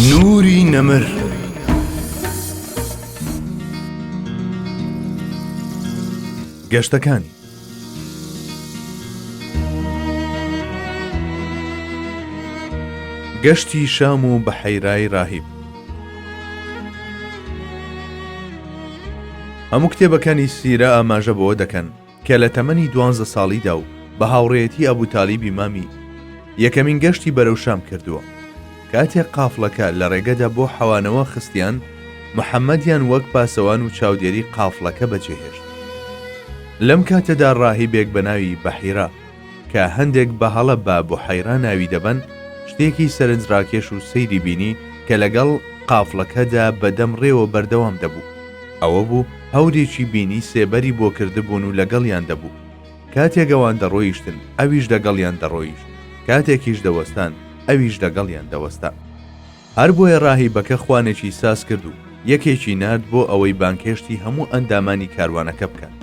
نوری نەمر گەشتەکانی گەشتی شام و بەحەیرای ڕاهیب. هەموو کتێبەکانی سیرە ئاماژە بەوە دەکەن کە لە تەمەنی 12 ساڵیدا و بە هاوڕێیەتی ئەبوتالیبی مامی یەکەمین گەشتی بەرەو شام کردووە. کاتێک قافڵەکە لە ڕێگەدا بۆ حەوانەوە خستیان، محەممەدیان وەک پاسەوان و چاودێری قافڵەکە بەجێهێشت. لەم کاتەدا ڕاهیبێک بە ناوی بەحیرا کە هەندێک بە هەڵە بە بوحەیرا ناوی دەبەن، شتێکی سەرنجڕاکێش و سەیری بینی کە لەگەڵ قافڵەکەدا بەدەم ڕێوە بەردەوام دەبوو. ئەوە بوو هەورێکی بینی سێبەری بۆ کردبوون و لەگەڵیان دەبوو. کاتێک ئەوان دەڕۆیشتن، ئەویش لەگەڵیان دەڕۆیشت. کاتێکیش دەوەستان، ئەویش لەگەڵیان دەوەستا. هەر بۆیە ڕاهیبەکە خوانێکی ساز کرد و یەکێکی نرد بۆ ئەوەی بانکێشتی هەموو ئەندامانی کاروانەکە بکەن.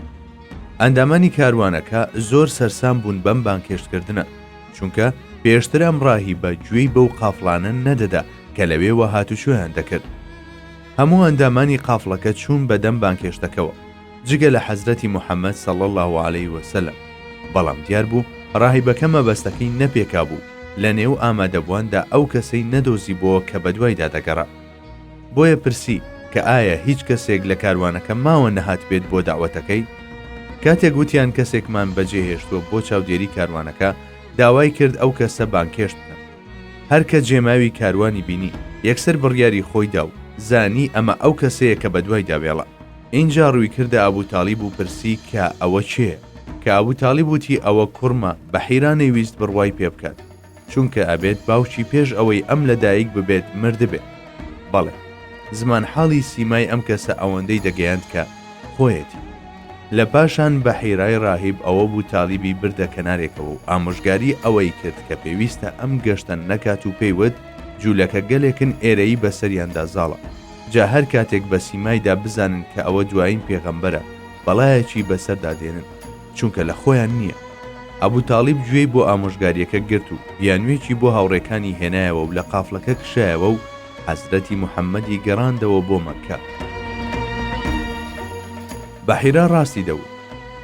ئەندامانی کاروانەکە زۆر سەرسام بوون بەم بانکێشتکردنە، چونکە پێشتر ئەم ڕاهیبە گوێی بەو قافڵانە نەدەدا کە لەوێوە هاتوچۆیان دەکرد. هەموو ئەندامانی قافڵەکە چوون بەدەم بانکێشتەکەوە، جگە لە حەزرەتی محەممەد صلی الله عليه وسلم. بەڵام دیار بوو ڕاهیبەکە مەبەستەکەی نەپێکا بوو لە نێو ئامادەبوواندا ئەو کەسەی نەدۆزی بۆ کە بەدوایدا دەگەڕا. بۆیە پرسی کە ئایا هیچ کەسێک لە کاروانەکە ماوە نەهات بێت بۆ داوەتەکەی. کاتێک گوتیان کەسێکمان بەجێهێشتووە بۆ چاودێری کاروانەکە، داوای کرد ئەو کەسە بانکێشت بکەن. هەر کە جێماوی کاروانی بینی، یەکسەر بڕیاری خۆی دا و زانی ئەمە ئەو کەسەیە کە بەدوای داوێڵە. اینجا ڕووی کردە ئەبوتالیب و پرسی کە ئەوە چێە؟ کە ئەبوتالیب وتی ئەوە کوڕمە بەحیرا نەیویست بڕوای پێ بکات، چونکە ئەبێت باوکی پێش ئەوەی ئەم لەدایک ببێت مردبێت. بەڵێ، زمان حاڵی سیمای ئەم کەسە ئەوەندەی دەگەیاند کە خۆیەتی. لە پاشان بەحیرای ڕاهیب ئەوە بوو تالیبی بردە کەنارێکەوە و ئامۆژگاری ئەوەی کرد کە پێویستە ئەم گەشتە نەکات و پێیوت جوولەکە گەلێکن ئێرەی بەسەریاندا زاڵە. جا هەر کاتێک بە سیمایدا بزانن کە ئەوە دوایین پێغەمبەرە، بەڵایەکی بەسەردا دێنن، چونکە لە خۆیان نییە. ئەبوتالیب گوێی بۆ ئامۆژگاریەکە گرت و بیانوێکی بۆ هاوڕێکانی هێنایەوە و لە قافڵەکە کشایەوە و حەزرەتی محەممەدی گەڕاندەوە بۆ مەککە. بەحیرا ڕاستی دەوت،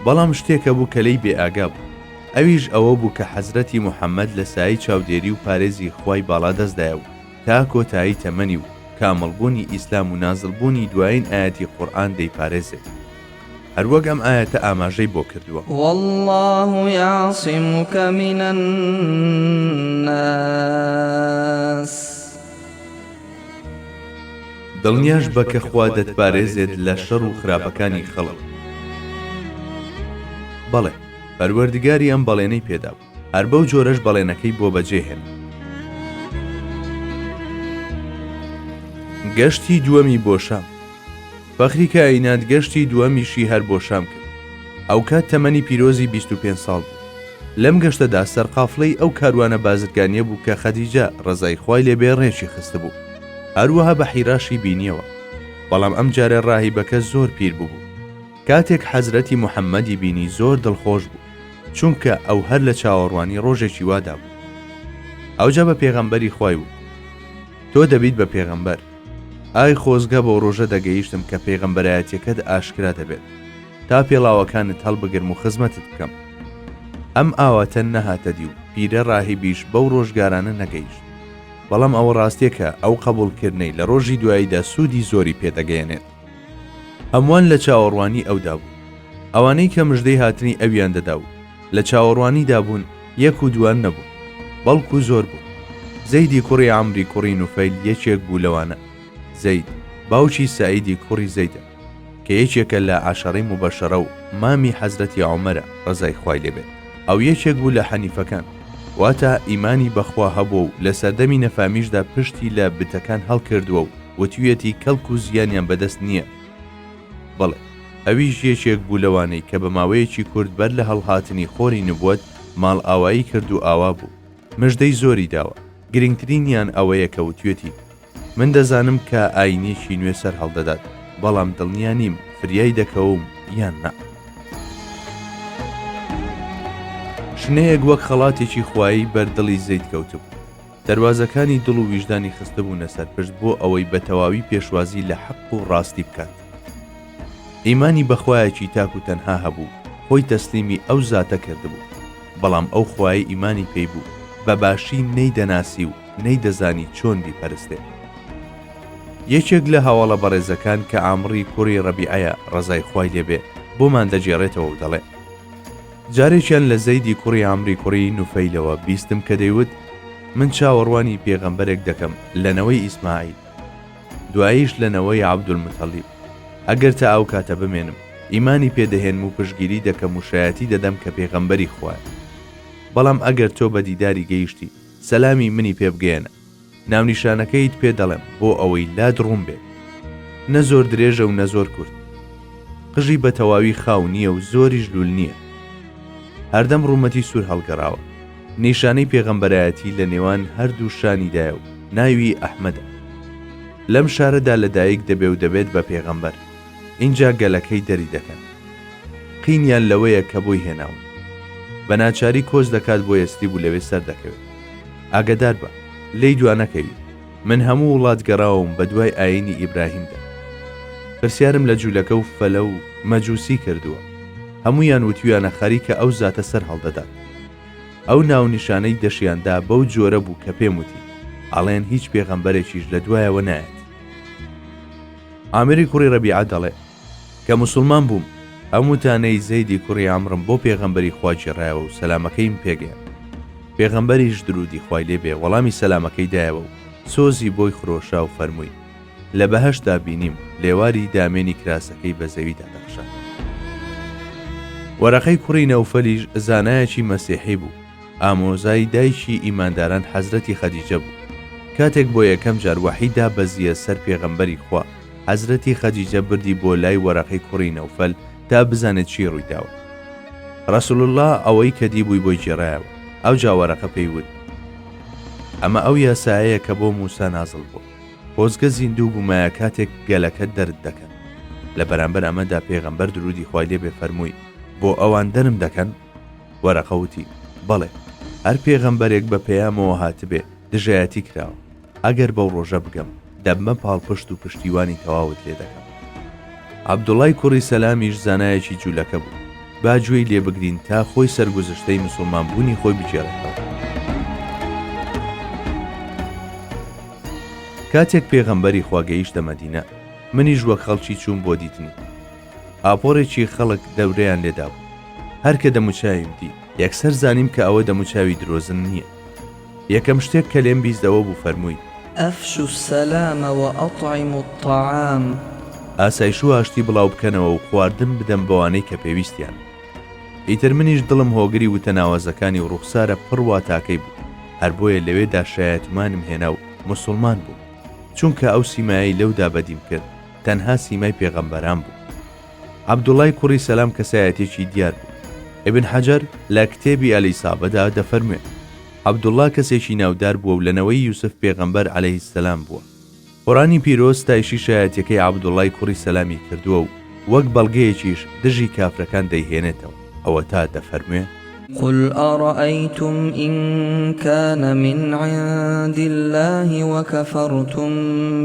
بەڵام شتێکە بوو کە لەی بێئاگا بوو. ئەویش ئەوە بوو کە حەزرەتی محەممەد لە سایی چاودێری و پارێزی خوای باڵا دەستدایە و تا کۆتایی تەمەنی و کامەڵبوونی ئیسلام و نازڵبوونی دوایین ئاەتی قورئان دەیپارێزێت. هەروەک ئەم ئاەتە ئاماژەی بۆ کردووە: والله يعصمك من الناس. دڵنیاش بە کە خوا دەتپارێزێت لە شەڕ و خراپەکانی خەڵک. بەڵێ، پەروەردگاری ئەم بەڵێنەی پێدا بوو، هەر بەو جۆرەش بەڵێنەکەی بۆ بەجێهێنا. گەشتی دووەمی بۆ شام. فەخری کائینات گەشتی دووەمیشی هەر بۆ شام کرد. ئەو کات تەمەنی پیرۆزی 25 ساڵ بوو. لەم گەشتەدا سەرقافڵەی ئەو کاروانە بازرگانیە بوو کە خەدیجە ڕەزای خوای لێبێ ڕێکی خستە بوو. هەروەها بەحیراشی بینیەوە، بەڵام ئەم جارە ڕاهیبەکە زۆر پیر بوو. کاتێک حەزرەتی محەممەدی بینی زۆر دڵخۆش بوو، چونکە ئەو هەر لە چاوەڕوانی ڕۆژێکی وادا بوو. ئەوجا بە پێغەمبەری خوای وت: تۆ دەبیت بە پێغەمبەر. ئای خۆزگە بۆ ڕۆژە دەگەیشتم کە پێغەمبەرایەتیەکەت ئاشکرا دەبێت تا پێڵاوەکانت هەڵبگرم و خزمەتت بکەم. ئەم ئاواتە نەهاتە دی و پیرە ڕاهیبیش بەو ڕۆژگارانە نەگەیشت. بەڵام ئەوە ڕاستیەکە ئەو قبوڵکردنەی لە ڕۆژی دواییدا سوودی زۆری پێدەگەیەنێت. هەمووان لە چاوەڕوانی ئەودا بوو. ئەوانەی کە مژدەی هاتنی ئەویان دەدا و لە چاوەڕوانیدا بوون، یەک و دوان نەبوو، بەڵکو زۆر بوو. زەیدی کوڕی عەمری کوڕی نوفەیل یەکێک بوو لەوانە. زەید باوکی سەعیدی کوڕی زەیدە کە یەکێکە لە عەشەرەی مبەشەرە و مامی حەزرەتی عومەرە ڕەزای خوای لێبێت. ئەو یەکێک بوو لە حەنیفەکان، واتە ئیمانی بەخوا هەبوو و لە سەردەمی نەفامیشدا پشتی لە بتەکان هەڵکردووە و وتویەتی کەڵک و زیانیان بەدەست نییە. بەڵێ، ئەویش یەکێک بوو لەوانەی کە بە ماوەیەکی کورت بەر لە هەڵهاتنی خۆری نبووەت ماڵ ئاوایی کرد و ئاوا بوو. مژدەی زۆری داوە، گرنگترینیان ئەوەیە کە وتوێتی: من دەزانم کە ئاینێکی نوێ سەر هەڵدەدات، بەڵام دڵنیا نیم فریای دەکەوم یان نا. شنەیەک وەک خەڵاتێکی خوایی بەردڵی زەید کەوتبوو. دەواازەکانی دڵ و ویژدانی خستبوونە سەرپشت بۆ ئەوەی بە تەواوی پێشوازی لە حەق و ڕاستی بکات. ئیمانی بەخوایەکی تاک و تەنها هەبوو، خۆی تەسلیمی ئەو زاتە کردبوو، بەڵام ئەو خوای ئیمانی پێی بوو بە باشی نەیدەناسی و نەیدەزانی چۆن بیپەرستێ. یەکێک لە هەواڵە بەڕێزەکان کە عامری کوڕی ڕەبیعەیە ڕەزای خوای لێبێ بۆمان دەجێڕێتەوە و دەڵێ: جارێکیان لە زەیدی کوڕی عامری کوڕی نوفەیلەوە بیستم کە دەیوت من چاوەڕوانی پێغەمبەرێک دەکەم لەنەوەی ئیسماعیل، دواییش لەنەوەی عەبدولموتەڵیب. ئەگەر تا ئەو کاتە بمێنم ئیمانی پێدەهێنم و پشگیری دەکەم و شایەتی دەدەم کە پێغەمبەری خوایە. بەڵام ئەگەر تۆ بە دیداری گەیشتی سەلامی منی پێ بگەێنە، ناونیشانەکەیت پێ دەڵێم بۆ ئەوەی لات ڕوون بێت، نە زۆر درێژە و نە زۆر کورت، قژی بە تەواوی خاو نییە و زۆریش لول نییە، هەردەم ڕوومەتی سوور هەڵگەڕاوە، نیشانەی پێغەمبەرایەتی لە نێوان هەردوو شانیدایە و ناوی ئەحمەدە. لەم شارەدا لەدایک دەبێ و دەبێت بە پێغەمبەر، اینجا گەلەکەی دەری دەکەن، قینیان لەوەیە کە بۆی هێناون، بە ناچاری کۆز دەکات بۆ ئێستی بوو لەوێ سەر دەکەوێت. ئاگدار بە لی دوانەکەوی، من هەموو وڵات گەڕاوم بە دوای ئاینی ئیبراهیمدا، پرسیارم لە جوولەکە و فەلە و مەجووسی کردووە، هەمویان وتویانە خەریکە ئەو زاتە سەر هەڵدەدات. ئەو ناونیشانەی دەشیاندا بەو جۆرە بوو کە پێم وتی ئەڵێن هیچ پێغەمبەرێکیش لە دوایەوە نایەت. عامری کوڕی ڕەبیعە دەڵێ کە موسڵمان بووم، ئەم وتانەی زەیدی کوڕی عەمرم بۆ پێغەمبەری خوا جێڕایەوە و سەلامەکەیم پێگەیان. پێغەمبەریش درودی خوای لێبێ وەڵامی سەلامەکەی دایەوە و سۆزی بۆی خرۆشا و فەرمووی لە بەهەشتا بینیم لێواری دامێنی کراسەکەی بە زەویدا دەخشان. وەرەقەی کوڕی نەوفەلیش زانایەکی مەسیحی بوو، ئامۆزای دایکی ئیمانداران حەزرەتی خەدیجە بوو. کاتێک بۆ یەکەم جار وەحیدا بەزیە سەر پێغەمبەری خوا، حەزرەتی خەدیجە بردی بۆ لای وەرەقەی کوڕی نەوفەل تا بزانێت چی ڕوویداوە. ڕەسوول الله ئەوەی کە دیبووی بۆی جێڕایەوە، ئەو جا وەرەقە پێیوت ئەمە ئەو یاسایەیە کە بۆ موسا نازڵ بوو، خۆزگە زیندوو بوومایە کاتێک گەلەکە دەرد دەکەن. لە بەرامبەر ئەمەدا پێغەمبەر درودی خوای لێبێ فەرمووی بۆ ئەوان دەرم دەکەن؟ وەرەقەوتی بەڵێ، هەر پێغەمبەرێک بە پەیامەوە هاتبێ دژایەتی کراوە، ئەگەر بەو ڕۆژە بگەم دەبمە پاڵپشت و پشتیوانی تەواوت لێ دەکەم. عەبدوڵای کوڕی سەلامیش زانایەکی جوولەکە بوو، با گوێی لێ بگرین تا خۆی سەرگوزشتەی موسڵمان بوونی خۆی بجێڕێتەوە. کاتێک پێغەمبەری خوا گەیشتە مەدینە، منیش وەک خەڵکی چوون بۆ دیتنی. ئاپۆڕێکی خەڵک دەورەیان لێدا بوو، هەر کە دەموچاویم دی یەکسەر زانیم کە ئەوە دەموچاوی درۆزن نییە. یەکەم شتێک کە لێم بیستەوە بوو فەرمووی ئەفشوا السەلامە وەئەطعیموا الطەعام، ئاسایش و ئاشتی بڵاو بکەنەوە و خواردن بدەم بەوانەی کە پێویستیان. ئیتر منیش دڵم هۆگری وتە ناوازەکانی و ڕوخسارە پڕ وا تاکەی بوو، هەر بۆیە لەوێدا شایەتمانم هێنا و موسڵمان بوو، چونکە ئەو سیمایی لەودا بەدیم کرد تەنها سیمای پێغەمبەران بوو. عەبدوڵای کوڕی سەلام کەسایەتێکی دیار بوو. ئیبن حەجەر لە کتێبی ئەلیسابەدا دەفەرموێت عەبدوڵا کەسێکی ناودار بووە و لەنەوەی یوسف پێغەمبەر عەلەیهی سەلام بووە. قورئانی پیرۆز تایشی شایەتەکەی عەبدوڵای کوڕی سەلامی کردووە و وەک بەڵگەیەکیش دژی کافرەکان دەیهێنێتەوە، ئەوە تا دەفەرموێ قل أرأيتم إن كان من عند الله وكفرتم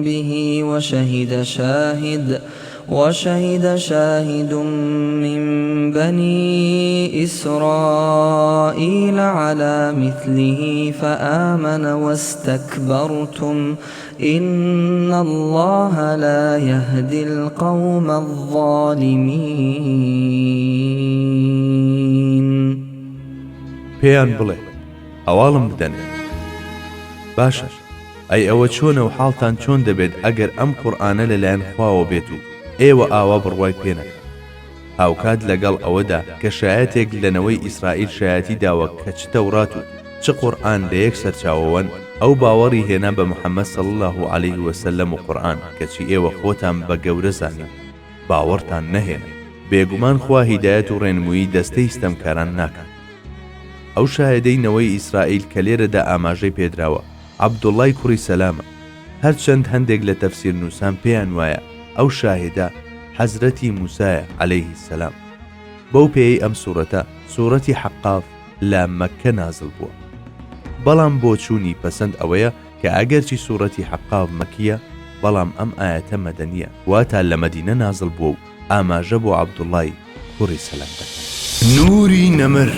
به وشهد شاهد من بني إسرائيل على مثله فآمن واستكبرتم إن الله لا يهدي القوم الظالمين. پێیان بڵێ هەواڵم بدەنێ باشە، ئەی ئەوە چۆنە و حاڵتان چۆن دەبێت ئەگەر ئەم قورئانە لەلایەن خواوە بێت و ئێوە ئاوا بڕوای پێنەکەن، هاوکات لەگەڵ ئەوەدا کە شایەتێک لەنەوەی ئیسرائیل شایەتی داوە کە چ تەورات و چ قورئان لە یەک سەرچاوەوەن، ئەو باوەڕی هێنا بە محەممەد صلی الله عليه وسلم و قورئان کەچی ئێوە خۆتان بە گەورە زانین، باوەڕتان نەهێنا، بێگومان خوا هیدایەت و ڕێنمووی دەستەی ستەمکاران ناکات. ئەو شایەدەی نەوەی ئیسرائیل کە لێرەدا ئاماژەی پێدراوە عەبدوڵای کوڕی سەلامە، هەرچەند هەندێک لە تەفسیر نووسان پێیان وایە ئەو شاهدە حەزرەتی موسایە عەلەیهی سەلام. بەو پێی ئەم سوورەتە سوورەتی حەقاف لە مەککە نازڵ بووە. بەڵام بۆ چوونی پەسەند ئەوەیە کە ئەگەرچی سوورەتی حەقاب مەکیە بەڵام ئەم ئاەتە مەدەنیە واتە لە مەدینە نازڵ بووە و ئاماژە بۆ عەبدوڵڵای کوڕی سەلەم دەکات. نوری نەمر